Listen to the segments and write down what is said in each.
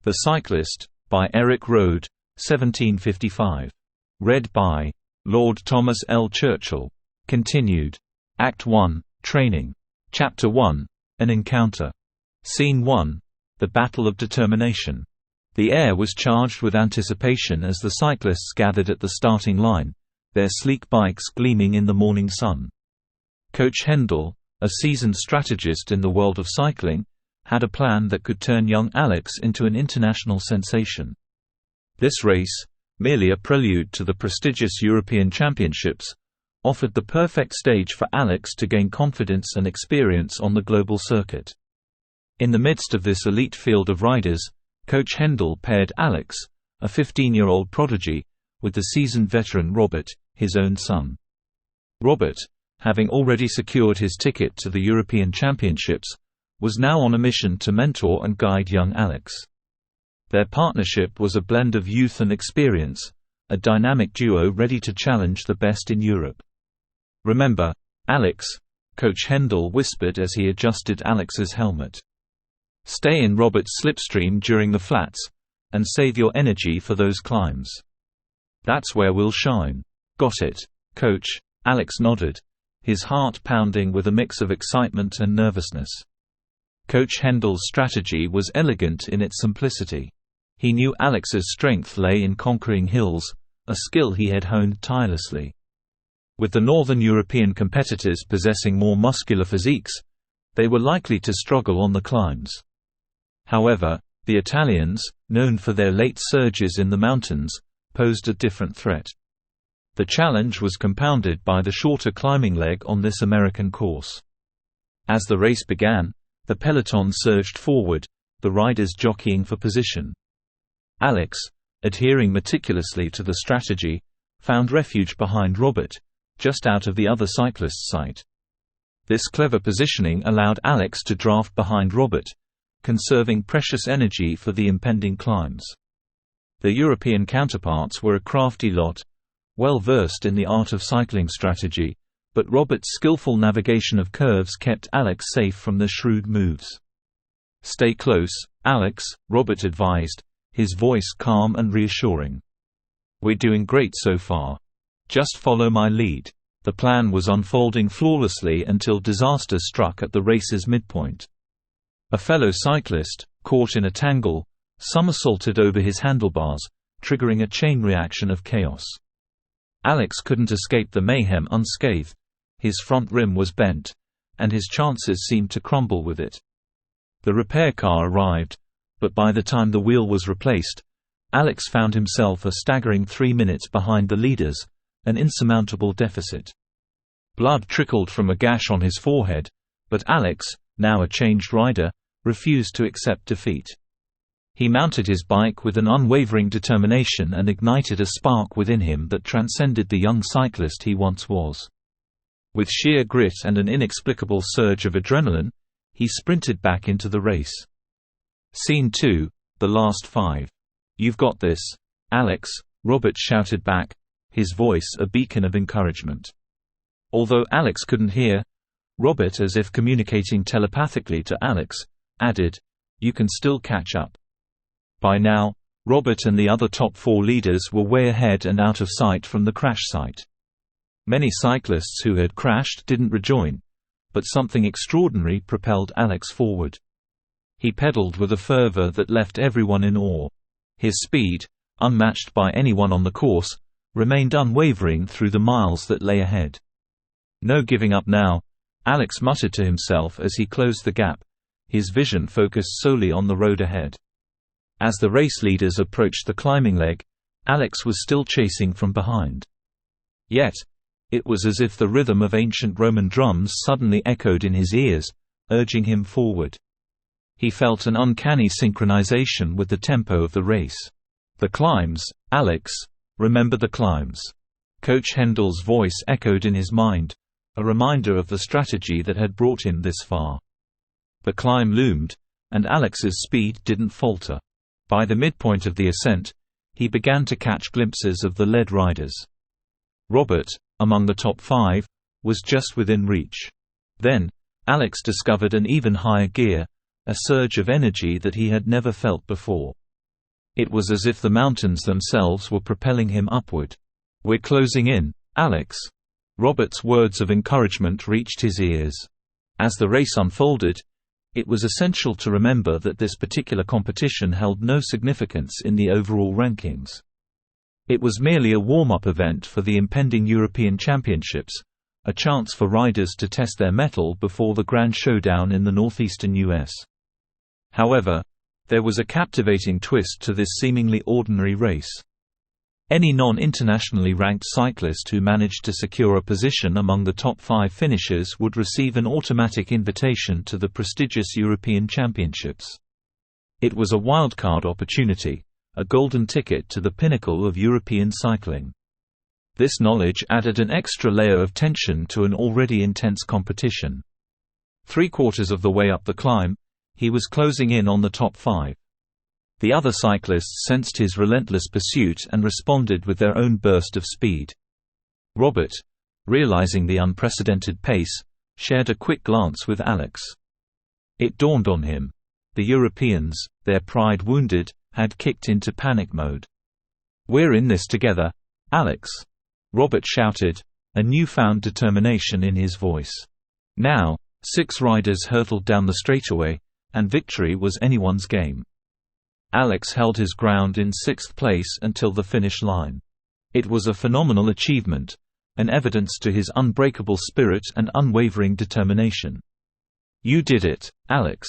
The Cyclist, by Erik Røde, 1755. Read by Lord Thomas L. Churchill. Continued. Act 1, Training. Chapter 1, An Encounter. Scene 1, The Battle of Determination. The air was charged with anticipation as the cyclists gathered at the starting line, their sleek bikes gleaming in the morning sun. Coach Hendel, a seasoned strategist in the world of cycling, had a plan that could turn young Alex into an international sensation. This race, merely a prelude to the prestigious European Championships, offered the perfect stage for Alex to gain confidence and experience on the global circuit. In the midst of this elite field of riders, Coach Hendel paired Alex, a 15-year-old prodigy, with the seasoned veteran Robert, his own son. Robert, having already secured his ticket to the European Championships, was now on a mission to mentor and guide young Alex. Their partnership was a blend of youth and experience, a dynamic duo ready to challenge the best in Europe. "Remember, Alex," Coach Hendel whispered as he adjusted Alex's helmet. "Stay in Robert's slipstream during the flats, and save your energy for those climbs. That's where we'll shine." "Got it, Coach," Alex nodded, his heart pounding with a mix of excitement and nervousness. Coach Hendel's strategy was elegant in its simplicity. He knew Alex's strength lay in conquering hills, a skill he had honed tirelessly. With the Northern European competitors possessing more muscular physiques, they were likely to struggle on the climbs. However, the Italians, known for their late surges in the mountains, posed a different threat. The challenge was compounded by the shorter climbing leg on this American course. As the race began, the peloton surged forward, the riders jockeying for position. Alex, adhering meticulously to the strategy, found refuge behind Robert, just out of the other cyclist's sight. This clever positioning allowed Alex to draft behind Robert, conserving precious energy for the impending climbs. Their European counterparts were a crafty lot, well versed in the art of cycling strategy, but Robert's skillful navigation of curves kept Alex safe from the shrewd moves. "Stay close, Alex," Robert advised, his voice calm and reassuring. "We're doing great so far. Just follow my lead." The plan was unfolding flawlessly until disaster struck at the race's midpoint. A fellow cyclist, caught in a tangle, somersaulted over his handlebars, triggering a chain reaction of chaos. Alex couldn't escape the mayhem unscathed. His front rim was bent, and his chances seemed to crumble with it. The repair car arrived, but by the time the wheel was replaced, Alex found himself a staggering 3 minutes behind the leaders, an insurmountable deficit. Blood trickled from a gash on his forehead, but Alex, now a changed rider, refused to accept defeat. He mounted his bike with an unwavering determination and ignited a spark within him that transcended the young cyclist he once was. With sheer grit and an inexplicable surge of adrenaline, he sprinted back into the race. Scene 2, The Last 5. "You've got this, Alex," Robert shouted back, his voice a beacon of encouragement. Although Alex couldn't hear, Robert, as if communicating telepathically to Alex, added, "You can still catch up." By now, Robert and the other top 4 leaders were way ahead and out of sight from the crash site. Many cyclists who had crashed didn't rejoin, but something extraordinary propelled Alex forward. He pedaled with a fervor that left everyone in awe. His speed, unmatched by anyone on the course, remained unwavering through the miles that lay ahead. "No giving up now," Alex muttered to himself as he closed the gap, his vision focused solely on the road ahead. As the race leaders approached the climbing leg, Alex was still chasing from behind. Yet, it was as if the rhythm of ancient Roman drums suddenly echoed in his ears, urging him forward. He felt an uncanny synchronization with the tempo of the race. "The climbs, Alex, remember the climbs." Coach Hendel's voice echoed in his mind, a reminder of the strategy that had brought him this far. The climb loomed, and Alex's speed didn't falter. By the midpoint of the ascent, he began to catch glimpses of the lead riders. Robert, among the top 5, was just within reach. Then, Alex discovered an even higher gear, a surge of energy that he had never felt before. It was as if the mountains themselves were propelling him upward. "We're closing in, Alex." Robert's words of encouragement reached his ears. As the race unfolded, it was essential to remember that this particular competition held no significance in the overall rankings. It was merely a warm-up event for the impending European Championships, a chance for riders to test their mettle before the grand showdown in the northeastern US. However, there was a captivating twist to this seemingly ordinary race. Any non-internationally ranked cyclist who managed to secure a position among the top 5 finishers would receive an automatic invitation to the prestigious European Championships. It was a wildcard opportunity, a golden ticket to the pinnacle of European cycling. This knowledge added an extra layer of tension to an already intense competition. 3/4 of the way up the climb, he was closing in on the top 5. The other cyclists sensed his relentless pursuit and responded with their own burst of speed. Robert, realizing the unprecedented pace, shared a quick glance with Alex. It dawned on him. The Europeans, their pride wounded, had kicked into panic mode. "We're in this together, Alex," Robert shouted, a newfound determination in his voice. Now, 6 riders hurtled down the straightaway, and victory was anyone's game. Alex held his ground in 6th place until the finish line. It was a phenomenal achievement, an evidence to his unbreakable spirit and unwavering determination. "You did it, Alex,"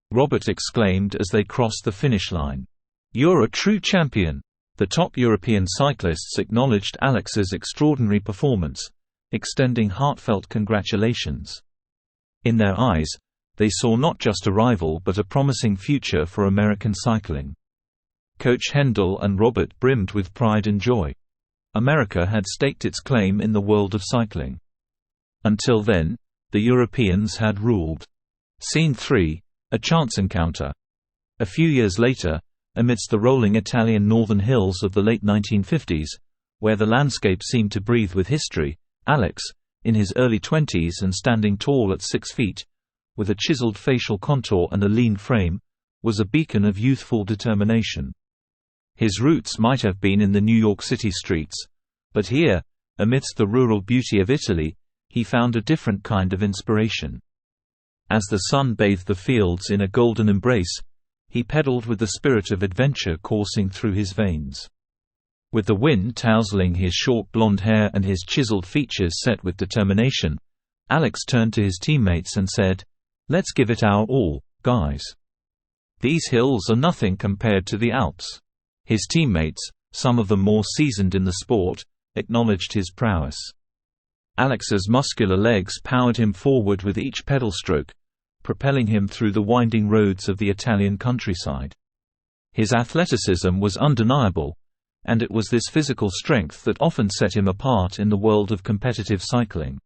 Robert exclaimed as they crossed the finish line. "You're a true champion." The top European cyclists acknowledged Alex's extraordinary performance, extending heartfelt congratulations. In their eyes, they saw not just a rival but a promising future for American cycling. Coach Hendel and Robert brimmed with pride and joy. America had staked its claim in the world of cycling. Until then, the Europeans had ruled. Scene 3, a chance encounter. A few years later, amidst the rolling Italian northern hills of the late 1950s, where the landscape seemed to breathe with history, Alex, in his early 20s and standing tall at 6 feet, with a chiseled facial contour and a lean frame, was a beacon of youthful determination. His roots might have been in the New York City streets, but here, amidst the rural beauty of Italy, he found a different kind of inspiration. As the sun bathed the fields in a golden embrace, he pedaled with the spirit of adventure coursing through his veins. With the wind tousling his short blonde hair and his chiseled features set with determination, Alex turned to his teammates and said, "Let's give it our all, guys. These hills are nothing compared to the Alps." His teammates, some of them more seasoned in the sport, acknowledged his prowess. Alex's muscular legs powered him forward with each pedal stroke, propelling him through the winding roads of the Italian countryside. His athleticism was undeniable, and it was this physical strength that often set him apart in the world of competitive cycling.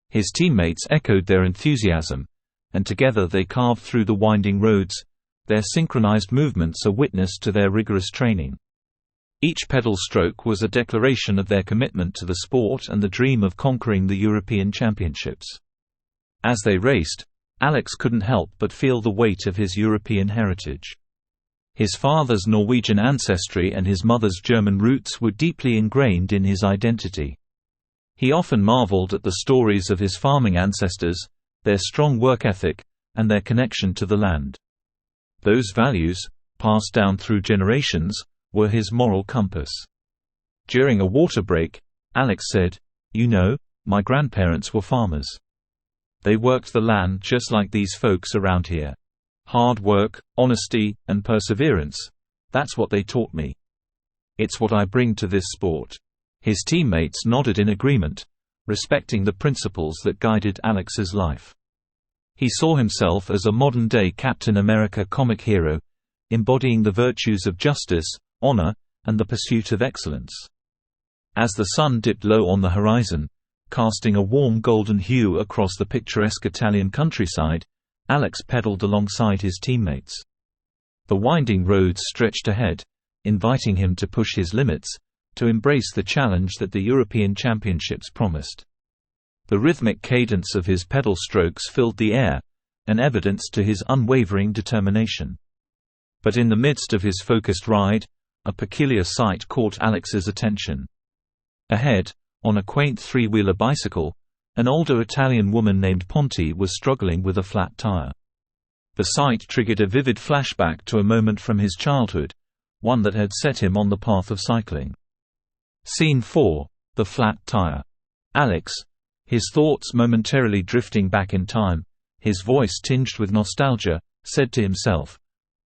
His teammates echoed their enthusiasm, and together they carved through the winding roads, their synchronized movements a witness to their rigorous training. Each pedal stroke was a declaration of their commitment to the sport and the dream of conquering the European Championships. As they raced, Alex couldn't help but feel the weight of his European heritage. His father's Norwegian ancestry and his mother's German roots were deeply ingrained in his identity. He often marveled at the stories of his farming ancestors, their strong work ethic, and their connection to the land. Those values, passed down through generations, were his moral compass. During a water break, Alex said, "You know, my grandparents were farmers. They worked the land just like these folks around here. Hard work, honesty, and perseverance, that's what they taught me. It's what I bring to this sport." His teammates nodded in agreement, respecting the principles that guided Alex's life. He saw himself as a modern-day Captain America comic hero, embodying the virtues of justice, honor, and the pursuit of excellence. As the sun dipped low on the horizon, casting a warm golden hue across the picturesque Italian countryside, Alex pedaled alongside his teammates. The winding roads stretched ahead, inviting him to push his limits, to embrace the challenge that the European Championships promised. The rhythmic cadence of his pedal strokes filled the air, an evidence to his unwavering determination. But in the midst of his focused ride, a peculiar sight caught Alex's attention. Ahead, on a quaint three-wheeler bicycle, an older Italian woman named Ponti was struggling with a flat tire. The sight triggered a vivid flashback to a moment from his childhood, one that had set him on the path of cycling. Scene 4: The flat tire. Alex, his thoughts momentarily drifting back in time, his voice tinged with nostalgia, said to himself,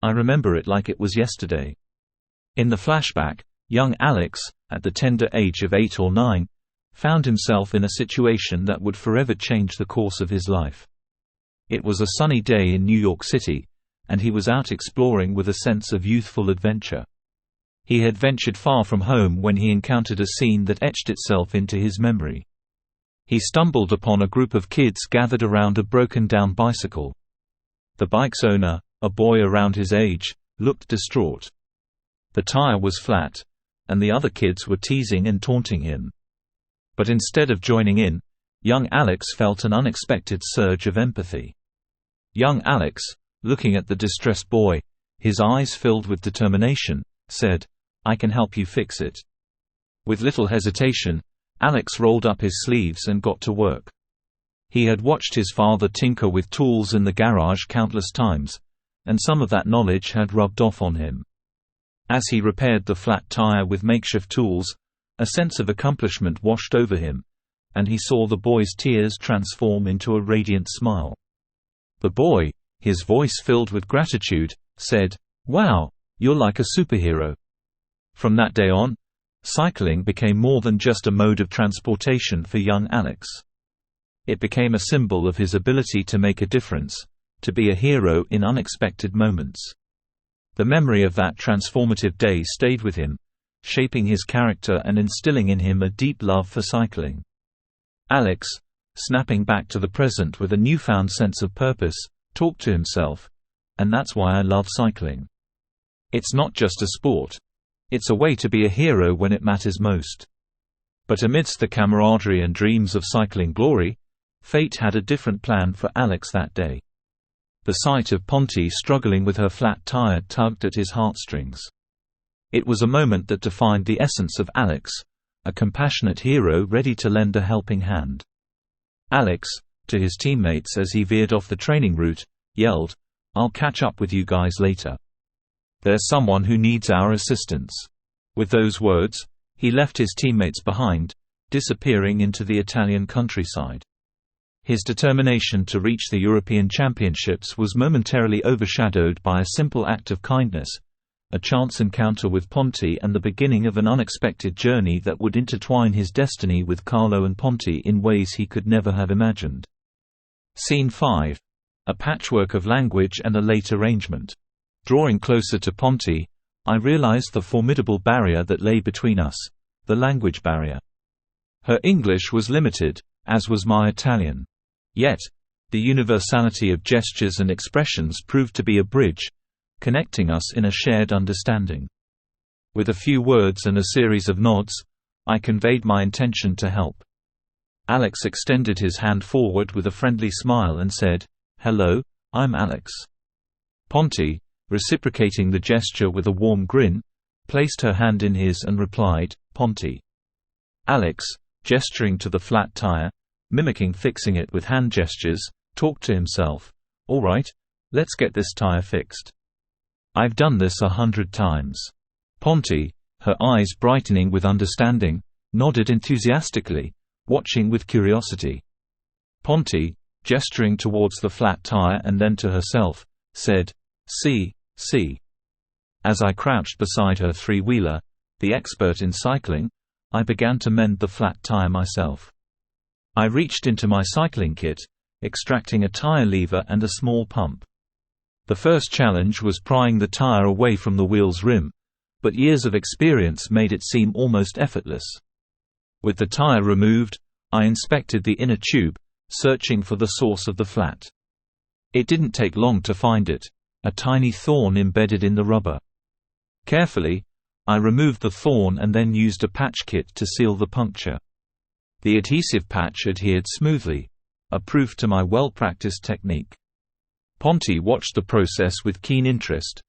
"I remember it like it was yesterday." In the flashback, young Alex, at the tender age of 8 or 9, found himself in a situation that would forever change the course of his life. It was a sunny day in New York City, and he was out exploring with a sense of youthful adventure. He had ventured far from home when he encountered a scene that etched itself into his memory. He stumbled upon a group of kids gathered around a broken-down bicycle. The bike's owner, a boy around his age, looked distraught. The tire was flat, and the other kids were teasing and taunting him. But instead of joining in, young Alex felt an unexpected surge of empathy. Young Alex, looking at the distressed boy, his eyes filled with determination, said, "I can help you fix it." With little hesitation, Alex rolled up his sleeves and got to work. He had watched his father tinker with tools in the garage countless times, and some of that knowledge had rubbed off on him. As he repaired the flat tire with makeshift tools, a sense of accomplishment washed over him, and he saw the boy's tears transform into a radiant smile. The boy, his voice filled with gratitude, said, "Wow, you're like a superhero." From that day on, cycling became more than just a mode of transportation for young Alex. It became a symbol of his ability to make a difference, to be a hero in unexpected moments. The memory of that transformative day stayed with him, shaping his character and instilling in him a deep love for cycling. Alex, snapping back to the present with a newfound sense of purpose, talked to himself, "And that's why I love cycling. It's not just a sport. It's a way to be a hero when it matters most." But amidst the camaraderie and dreams of cycling glory, fate had a different plan for Alex that day. The sight of Ponti struggling with her flat tire tugged at his heartstrings. It was a moment that defined the essence of Alex, a compassionate hero ready to lend a helping hand. Alex, to his teammates as he veered off the training route, yelled, "I'll catch up with you guys later. There's someone who needs our assistance." With those words, he left his teammates behind, disappearing into the Italian countryside. His determination to reach the European Championships was momentarily overshadowed by a simple act of kindness, a chance encounter with Ponti and the beginning of an unexpected journey that would intertwine his destiny with Carlo and Ponti in ways he could never have imagined. Scene 5. A patchwork of language and a late arrangement. Drawing closer to Ponti, I realized the formidable barrier that lay between us, the language barrier. Her English was limited, as was my Italian. Yet, the universality of gestures and expressions proved to be a bridge, connecting us in a shared understanding. With a few words and a series of nods, I conveyed my intention to help. Alex extended his hand forward with a friendly smile and said, "Hello, I'm Alex." Ponti, reciprocating the gesture with a warm grin, placed her hand in his and replied, "Ponti." Alex, gesturing to the flat tire, mimicking fixing it with hand gestures, talked to himself, "All right, let's get this tire fixed. I've done this 100 times." Ponti, her eyes brightening with understanding, nodded enthusiastically, watching with curiosity. Ponti, gesturing towards the flat tire and then to herself, said, See. As I crouched beside her three-wheeler, the expert in cycling, I began to mend the flat tire myself. I reached into my cycling kit, extracting a tire lever and a small pump. The first challenge was prying the tire away from the wheel's rim, but years of experience made it seem almost effortless. With the tire removed, I inspected the inner tube, searching for the source of the flat. It didn't take long to find it, a tiny thorn embedded in the rubber. Carefully, I removed the thorn and then used a patch kit to seal the puncture. The adhesive patch adhered smoothly, a proof to my well-practiced technique. Ponti watched the process with keen interest,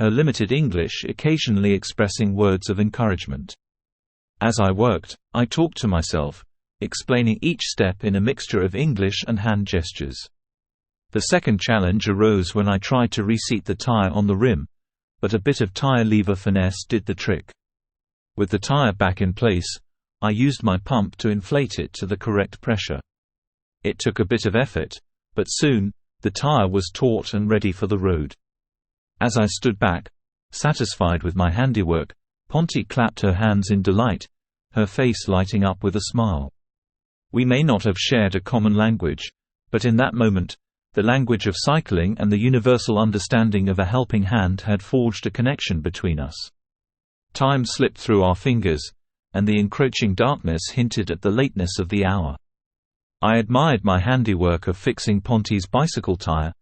her limited English occasionally expressing words of encouragement. As I worked, I talked to myself, explaining each step in a mixture of English and hand gestures. The second challenge arose when I tried to reseat the tire on the rim, but a bit of tire lever finesse did the trick. With the tire back in place, I used my pump to inflate it to the correct pressure. It took a bit of effort, but soon, the tire was taut and ready for the road. As I stood back, satisfied with my handiwork, Ponty clapped her hands in delight, her face lighting up with a smile. We may not have shared a common language, but in that moment, the language of cycling and the universal understanding of a helping hand had forged a connection between us. Time slipped through our fingers, and the encroaching darkness hinted at the lateness of the hour. I admired my handiwork of fixing Ponty's bicycle tire,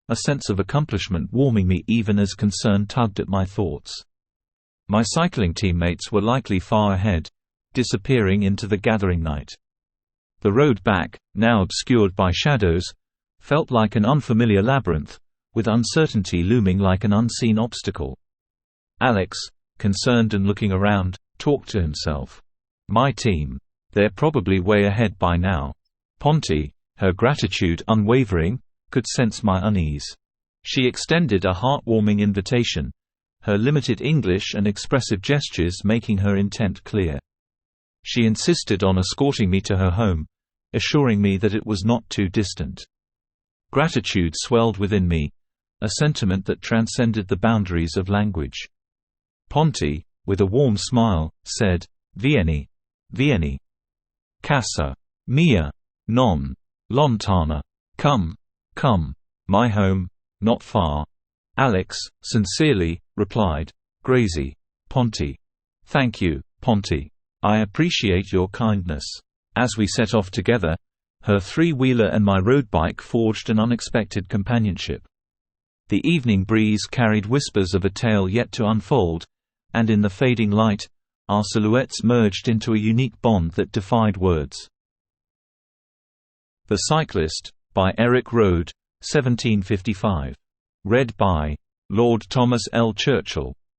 a sense of accomplishment warming me even as concern tugged at my thoughts. My cycling teammates were likely far ahead, disappearing into the gathering night. The road back, now obscured by shadows, felt like an unfamiliar labyrinth, with uncertainty looming like an unseen obstacle. Alex, concerned and looking around, talked to himself. My team. They're probably way ahead by now. Ponty, her gratitude unwavering, could sense my unease. She extended a heartwarming invitation, her limited English and expressive gestures making her intent clear. She insisted on escorting me to her home, assuring me that it was not too distant. Gratitude swelled within me, a sentiment that transcended the boundaries of language. Ponty, with a warm smile, said, "Vieni. Vieni. Casa. Mia. Non. Lontana. Come. Come. My home. Not far." Alex, sincerely, replied, "Grazie, Ponty." "Thank you, Ponty. I appreciate your kindness." As we set off together, her three-wheeler and my road bike forged an unexpected companionship. The evening breeze carried whispers of a tale yet to unfold, and in the fading light, our silhouettes merged into a unique bond that defied words. The Cyclist, by Erik Røde, 1755. Read by Lord Thomas L. Churchill.